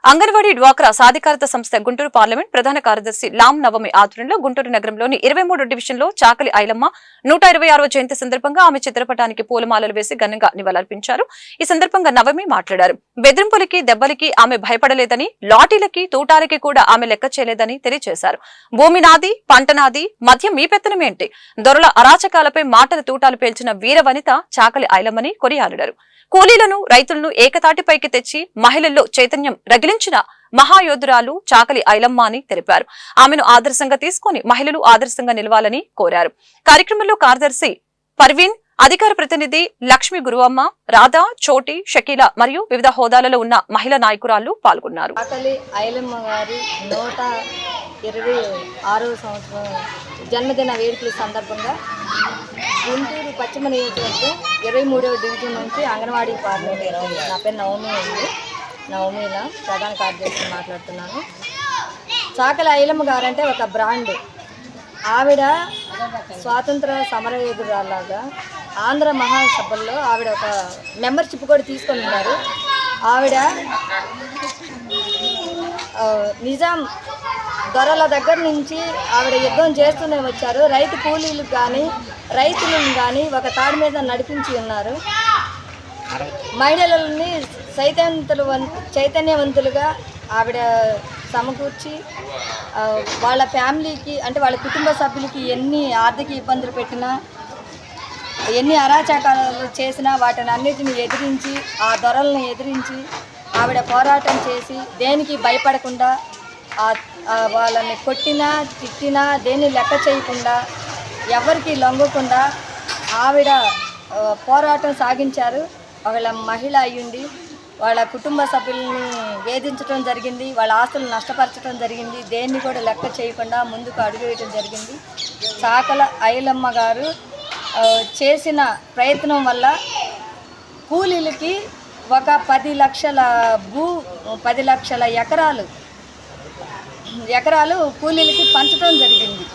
అంగన్వాడీ డ్వాక్రా సాధికారత సంస్థ గుంటూరు పార్లమెంట్ ప్రధాన కార్యదర్శి లాం నవమి ఆధ్వర్యంలో గుంటూరు నగరంలోని 23 డివిజన్లో చాకలి ఐలమ్మ 126వ జయంతి సందర్భంగా ఆమె చిత్రపటానికి పూలమాలలు వేసి ఘనంగా నివాళులర్పించారు. ఈ సందర్భంగా నవమి మాట్లాడారు. బెదిరింపులకి దెబ్బలకి ఆమె భయపడలేదని, లాఠీలకి తూటాలకి కూడా ఆమె లెక్క చేయలేదని తెలియజేశారు. భూమి నాది, పంట నాది, మధ్య మీ పెత్తనమేంటి, దొరల అరాచకాలపై మాటల తూటాలు పేల్చిన వీర వనిత చాకలి ఐలమ్మని కొనియాడారు. కూలీలను, రైతులను ఏకతాటిపైకి తెచ్చి మహిళల్లో చైతన్యం రగిలించిన మహాయోధురాలు చాకలి ఐలమ్మ అని తెలిపారు. ఆమెను ఆదర్శంగా తీసుకుని మహిళలు ఆదర్శంగా నిలవాలని కోరారు. కార్యక్రమంలో కార్యదర్శి పర్వీన్, అధికార ప్రతినిధి లక్ష్మి గురువమ్మ, రాధా, చోటి, షకీల మరియు వివిధ హోదాలలో ఉన్న మహిళా నాయకురాలు పాల్గొన్నారు. చాకలి ఐలమ్మ గారి 126వ సంవత్సరం జన్మదిన వేడుకల సందర్భంగా గుంటూరు పశ్చిమ నియోజకవర్గం 23వ డివిజన్ నుంచి అంగన్వాడీ పార్లమెంట్. నా పేరు నవమి అండి. నవమిలా ప్రధాన కార్యదర్శి మాట్లాడుతున్నాను. చాకలి ఐలమ్మ గారు అంటే ఒక బ్రాండ్. ఆవిడ స్వాతంత్ర సమరయోధురాలాగా ఆంధ్ర మహాసభల్లో ఆవిడ ఒక మెంబర్షిప్ కూడా తీసుకొని ఉన్నారు. ఆవిడ నిజాం దొరల దగ్గర నుంచి ఆవిడ యుద్ధం చేస్తూనే వచ్చారు. రైతు కూలీలకు కానీ రైతులను కానీ ఒక తాడి మీద నడిపించి ఉన్నారు. మహిళలని చైతన్యవంతులుగా ఆవిడ సమకూర్చి వాళ్ళ ఫ్యామిలీకి అంటే వాళ్ళ కుటుంబ సభ్యులకి ఎన్ని ఆర్థిక ఇబ్బందులు పెట్టినా, ఎన్ని అరాచకాలు చేసినా వాటిని అన్నిటిని ఎదిరించి, ఆ దొరలను ఎదిరించి ఆవిడ పోరాటం చేసి దేనికి భయపడకుండా, వాళ్ళని కొట్టినా తిట్టినా దేన్ని లెక్క చేయకుండా, ఎవరికి లొంగకుండా ఆవిడ పోరాటం సాగించారు. వాళ్ళ మహిళ అయ్యుండి వాళ్ళ కుటుంబ సభ్యుల్ని వేధించడం జరిగింది, వాళ్ళ ఆస్తులను నష్టపరచడం జరిగింది. దేన్ని కూడా లెక్క చేయకుండా ముందుకు అడుగువేయడం జరిగింది. చాకలి ఐలమ్మ గారు చేసిన ప్రయత్నం వల్ల కూలీలకి ఒక 10 లక్షల ఎకరాలు కూలీలకి పంచడం జరిగింది.